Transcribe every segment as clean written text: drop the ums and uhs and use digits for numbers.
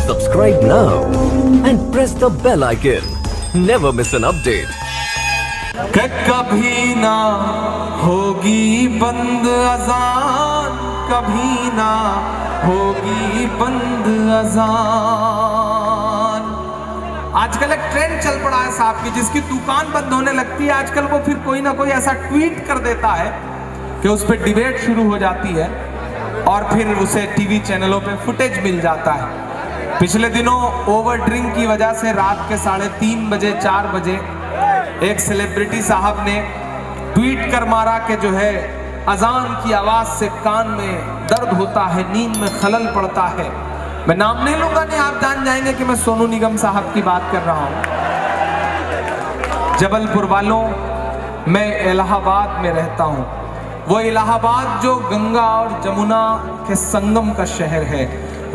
Subscribe now and press the bell icon. Never miss an update. कि कभी ना होगी बंद अजान, कभी ना होगी बंद अजान। आजकल एक ट्रेंड चल पड़ा है साहब की, जिसकी दुकान बंद होने लगती है आजकल वो फिर कोई ना कोई ऐसा ट्वीट कर देता है कि उस पर डिबेट शुरू हो जाती है और फिर उसे टीवी चैनलों पे फुटेज मिल जाता है। पिछले दिनों ओवर ड्रिंक की वजह से रात के 3:30 बजे 4 बजे एक सेलिब्रिटी साहब ने ट्वीट कर मारा कि जो है अजान की आवाज से कान में दर्द होता है, नींद में खलल पड़ता है। मैं नाम नहीं लूंगा, नहीं आप जान जाएंगे कि मैं सोनू निगम साहब की बात कर रहा हूं। जबलपुर वालों, मैं इलाहाबाद में रहता हूं। वो इलाहाबाद जो गंगा और जमुना के संगम का शहर है,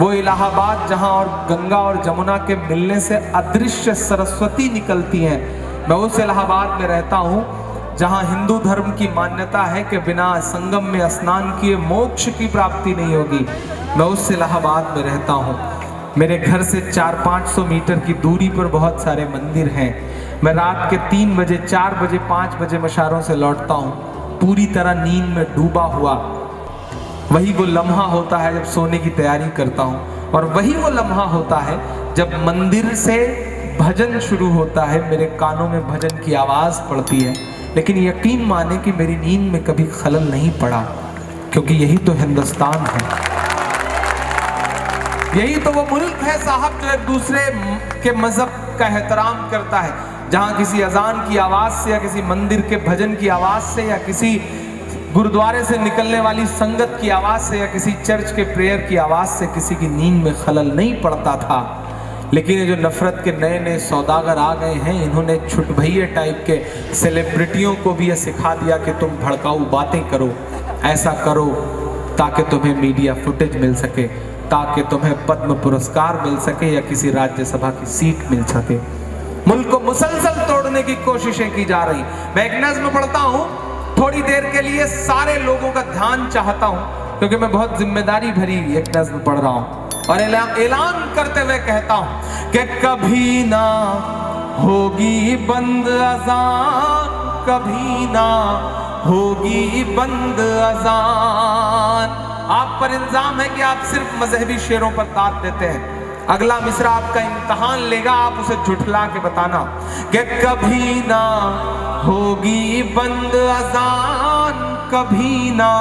वो इलाहाबाद जहां और गंगा और जमुना के मिलने से अदृश्य सरस्वती निकलती हैं। मैं उस इलाहाबाद में रहता हूं जहां हिंदू धर्म की मान्यता है कि बिना संगम में स्नान किए मोक्ष की प्राप्ति नहीं होगी। मैं उस इलाहाबाद में रहता हूं। मेरे घर से 400-500 मीटर की दूरी पर बहुत सारे मंदिर हैं। मैं रात के 3 बजे 4 बजे 5 बजे मशारों से लौटता हूं, पूरी तरह नींद में डूबा हुआ। वही वो लम्हा होता है जब सोने की तैयारी करता हूं, और वही वो लम्हा होता है जब मंदिर से भजन शुरू होता है, मेरे कानों में भजन की आवाज पड़ती है। लेकिन यकीन माने कि मेरी नींद में कभी खलल नहीं पड़ा, क्योंकि यही तो हिंदुस्तान है, यही तो वो मुल्क है साहब जो एक दूसरे के मजहब का एहतराम करता है, जहां किसी अजान की आवाज से या किसी मंदिर के भजन की आवाज से या किसी गुरुद्वारे से निकलने वाली संगत की आवाज से या किसी चर्च के प्रेयर की आवाज से किसी की नींद में खलल नहीं पड़ता था। लेकिन ये जो नफरत के नए नए सौदागर आ गए हैं, इन्होंने छुटभैये टाइप के सेलिब्रिटियों को भी ये सिखा दिया कि तुम भड़काऊ बातें करो, ऐसा करो ताकि तुम्हें मीडिया फुटेज मिल सके, ताकि तुम्हें पद्म पुरस्कार मिल सके या किसी राज्यसभा की सीट मिल सके। मुल्क को मुसलसल तोड़ने की कोशिशें की जा रही। मैं एक नज़्म पढ़ता हूँ, थोड़ी देर के लिए सारे लोगों का ध्यान चाहता हूँ, क्योंकि मैं बहुत जिम्मेदारी भरी एक नज़्म पढ़ रहा हूँ और ऐलान करते हुए कहता हूं कि कभी ना होगी बंद अजान, कभी ना होगी बंद अजान। आप पर इल्जाम है कि आप सिर्फ मजहबी शेरों पर दाद देते हैं। अगला मिसरा आपका इम्तिहान लेगा, आप उसे झुठला के बताना कि कभी ना होगी बंद अजान, कभी ना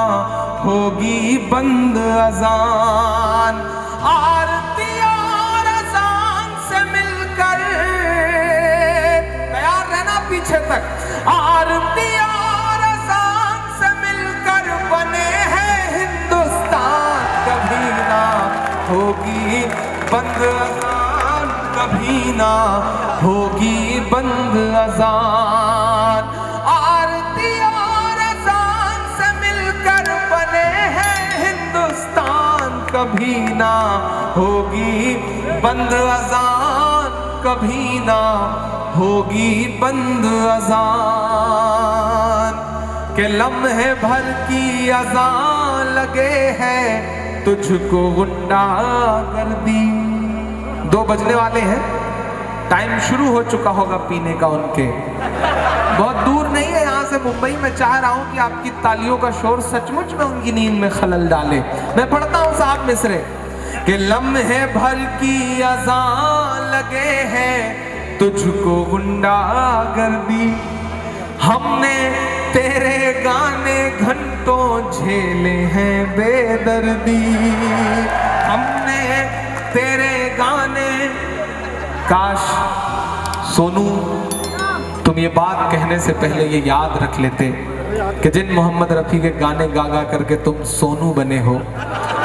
होगी बंद अजान। आरती और अजान से मिलकर, तैयार रहना पीछे तक, आरती और अजान से मिलकर बने हैं हिंदुस्तान। कभी ना होगी बंद अजान, कभी ना होगी बंद अजान। आरती और अजान से मिलकर बने हैं हिंदुस्तान। कभी ना होगी बंद अजान, कभी ना होगी बंद अजान। के लम्हे भर की अजान लगे हैं तुझको गुंडागर्दी। 2 बजने वाले हैं, टाइम शुरू हो चुका होगा पीने का उनके। बहुत दूर नहीं है यहाँ से मुंबई। मैं चाह रहा हूँ कि आपकी तालियों का शोर सचमुच में उनकी नींद में खलल डाले। मैं पढ़ता हूँ साहब मिसरे कि लम्हे भर की अजान लगे हैं तुझको गुंडागर्दी। हमने तेरे गाने घंटों झेले हैं बेदर्दी। हमने तेरे गाने, काश सोनू तुम ये बात कहने से पहले ये याद रख लेते कि जिन मोहम्मद रफ़ी के गाने गा गा करके तुम सोनू बने हो,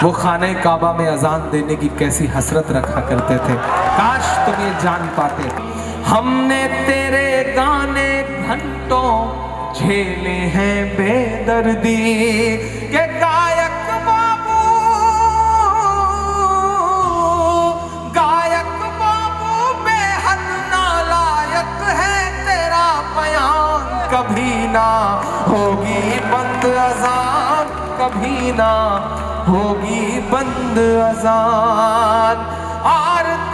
वो खाने काबा में अजान देने की कैसी हसरत रखा करते थे। काश तुम ये जान पाते। हमने तेरे गाने घंटों झेले हैं बेदर्दी के गायक बाबू, गायक बाबू बेहद नालायक है तेरा बयान। कभी ना होगी बंद अजान, कभी ना होगी बंद अजान। आरती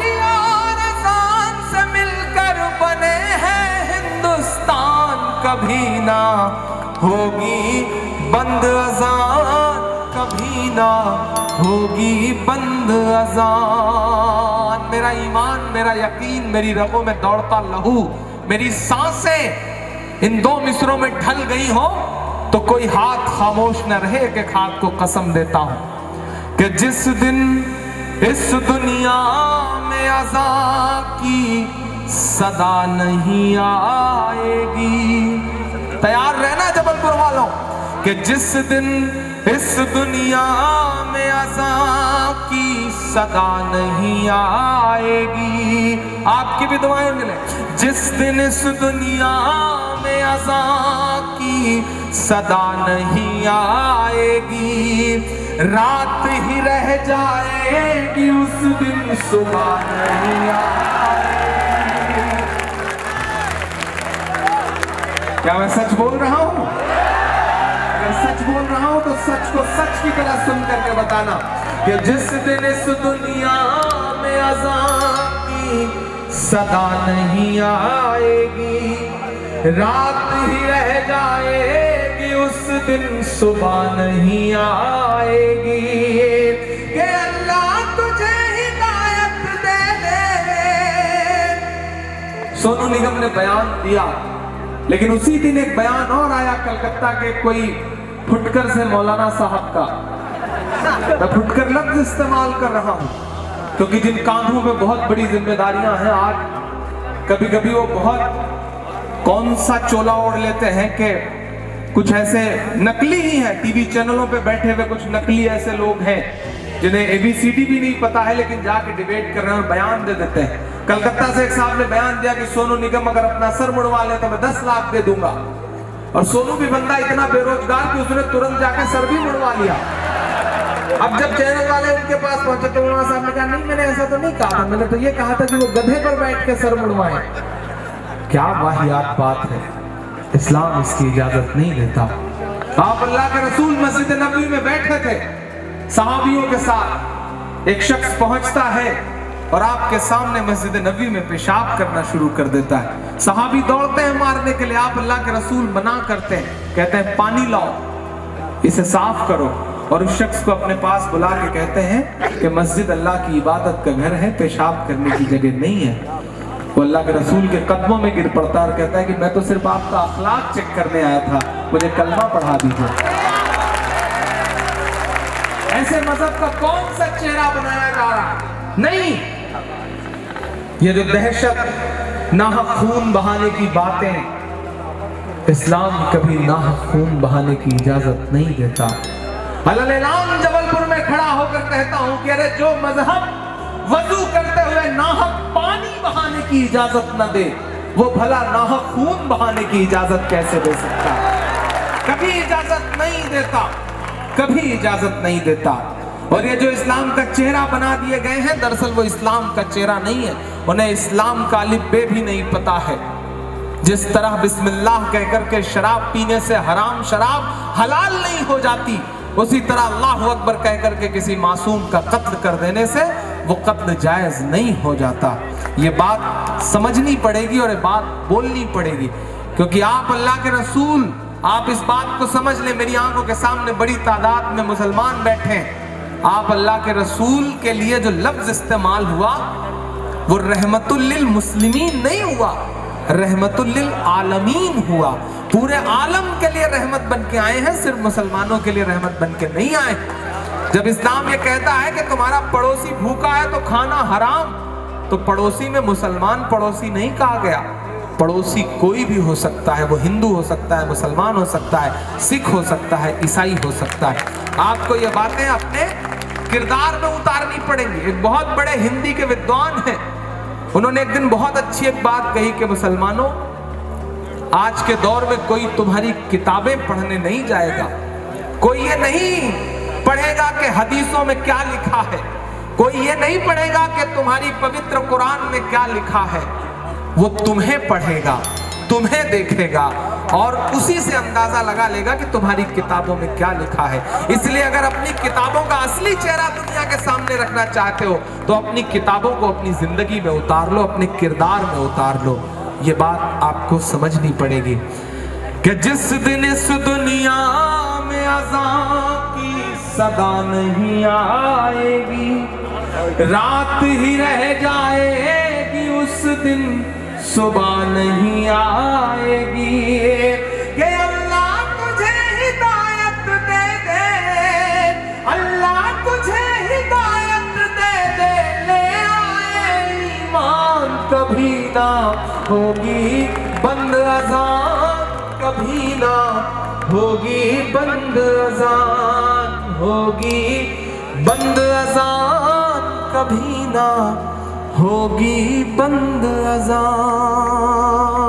कभी ना होगी बंद अजान, कभी ना होगी बंद अजान। मेरा ईमान, मेरा यकीन, मेरी रगों में दौड़ता लहू, मेरी सांसें इन दो मिसरों में ढल गई हो तो कोई हाथ खामोश न रहे कि खाक को कसम देता हूं कि जिस दिन इस दुनिया में अज़ान की सदा नहीं आएगी, तैयार रहना जबलपुर वालों, कि जिस दिन इस दुनिया में अज़ान की सदा नहीं आएगी। आपकी भी दुआएं मिले। जिस दिन इस दुनिया में अज़ान की सदा नहीं आएगी, रात ही रह जाएगी उस दिन सुबह नहीं आएगी। क्या मैं सच बोल रहा हूं? अगर सच बोल रहा हूं तो सच को सच की तरह सुन करके बताना कि जिस दिन इस दुनिया में अज़ान की सदा नहीं आएगी, रात ही रह जाएगी उस दिन सुबह नहीं आएगी। कि अल्लाह तुझे हिदायत दे दे। सोनू निगम ने बयान दिया, लेकिन उसी दिन एक बयान और आया कलकत्ता के कोई फुटकर से मौलाना साहब का। मैं फुटकर लफ्ज इस्तेमाल कर रहा हूं क्योंकि जिन कांधों में बहुत बड़ी जिम्मेदारियां हैं, आज कभी कभी वो बहुत कौन सा चोला ओढ़ लेते हैं कि कुछ ऐसे नकली ही हैं। टीवी चैनलों पे बैठे हुए कुछ नकली ऐसे लोग हैं जिन्हें ABCD भी नहीं पता है, लेकिन जाके डिबेट कर रहे हैं, बयान दे देते हैं। कलकत्ता से एक साहब ने बयान दिया कि सोनू निगम अगर अपना सर मुड़वा ले तो मैं 10 लाख दे दूंगा। और सोनू भी बंदा इतना बेरोजगार कि उसने तुरंत जाके सर भी मुड़वा लिया। अब जब चैनल वाले उनके पास पहुंचे तो मौलाना साहब ने कहा, नहीं मैंने ऐसा तो नहीं कहा था, मैंने तो ये कहा था कि वो गधे पर बैठ के सर मुड़वाए। क्या वाहियात बात है, इस्लाम इसकी इजाजत नहीं देता। आप अल्लाह के रसूल मस्जिद नबवी में बैठे थे सहाबियों के साथ, एक शख्स पहुंचता है और आपके सामने मस्जिद नबवी में पेशाब करना शुरू कर देता है। सहाबी दौड़ते हैं मारने के लिए, आप अल्लाह के रसूल मना करते हैं, कहते हैं पानी लाओ, इसे साफ करो। और उस शख्स को अपने पास बुला के कहते हैं कि मस्जिद अल्लाह की इबादत का घर है, पेशाब करने की जगह नहीं है। वो अल्लाह के रसूल के कदमों में गिर पड़ता और कहता है कि मैं तो सिर्फ आपका अखलाक चेक करने आया था, मुझे कलमा पढ़ा दीजिए। ऐसे मजहब का कौन सा चेहरा बनाया जा रहा है? नहीं, ये जो दहशत, नाहक खून बहाने की बातें, इस्लाम कभी नाहक खून बहाने की इजाजत नहीं देता। अल्लाह जबलपुर में खड़ा होकर कहता हूं कि अरे जो मजहब वजू करते हुए नाहक पानी बहाने की इजाजत न दे, वो भला नाहक खून बहाने की इजाजत कैसे दे सकता है? कभी इजाजत नहीं देता, कभी इजाजत नहीं देता। और ये जो इस्लाम का चेहरा बना दिए गए हैं, दरअसल वो इस्लाम का चेहरा नहीं है, उन्हें इस्लाम का अलिफ बे भी नहीं पता है। जिस तरह बिस्मिल्लाह कहकर के शराब पीने से हराम शराब हलाल नहीं हो जाती, उसी तरह अल्लाह अकबर कहकर के किसी मासूम का कत्ल कर देने से वो कत्ल जायज नहीं हो जाता। ये बात समझनी पड़ेगी और ये बात बोलनी पड़ेगी, क्योंकि आप अल्लाह के रसूल, आप इस बात को समझ लें, मेरी आंखों के सामने बड़ी तादाद में मुसलमान बैठे हैं। आप अल्लाह के रसूल के लिए जो लफ्ज इस्तेमाल हुआ वो रहमतुल लिल मुस्लिमीन नहीं हुआ, रहमतुल लिल आलमीन हुआ। पूरे आलम के लिए रहमत बन के आए हैं, सिर्फ मुसलमानों के लिए रहमत बन के नहीं आए। जब इस्लाम ये कहता है कि तुम्हारा पड़ोसी भूखा है तो खाना हराम, तो पड़ोसी में मुसलमान पड़ोसी नहीं कहा गया। पड़ोसी कोई भी हो सकता है, वो हिंदू हो सकता है, मुसलमान हो सकता है, सिख हो सकता है, ईसाई हो सकता है। आपको ये बातें अपने किरदार में उतारनी पड़ेंगी। एक बहुत बड़े हिंदी के विद्वान हैं, उन्होंने एक दिन बहुत अच्छी एक बात कही कि मुसलमानों, आज के दौर में कोई तुम्हारी किताबें पढ़ने नहीं जाएगा, कोई ये नहीं पढ़ेगा कि हदीसों में क्या लिखा है, कोई ये नहीं पढ़ेगा कि तुम्हारी पवित्र कुरान में क्या लिखा है। वो तुम्हें पढ़ेगा, तुम्हें देखेगा और उसी से अंदाजा लगा लेगा कि तुम्हारी किताबों में क्या लिखा है। इसलिए अगर अपनी किताबों का असली चेहरा दुनिया के सामने रखना चाहते हो तो अपनी किताबों को अपनी जिंदगी में उतार लो, अपने किरदार में उतार लो। ये बात आपको समझनी पड़ेगी। कि जिस दिन इस दुनिया में अज़ान की सदा नहीं आएगी, रात ही रह जाएगी, उस दिन सुबह नहीं आएगी। कि अल्लाह तुझे हिदायत दे दे, अल्लाह तुझे हिदायत दे दे, ले आए ईमान, कभी ना होगी बंद अज़ान, कभी ना होगी बंद अज़ान, होगी बंद अज़ान, कभी ना होगी बंद अज़ान।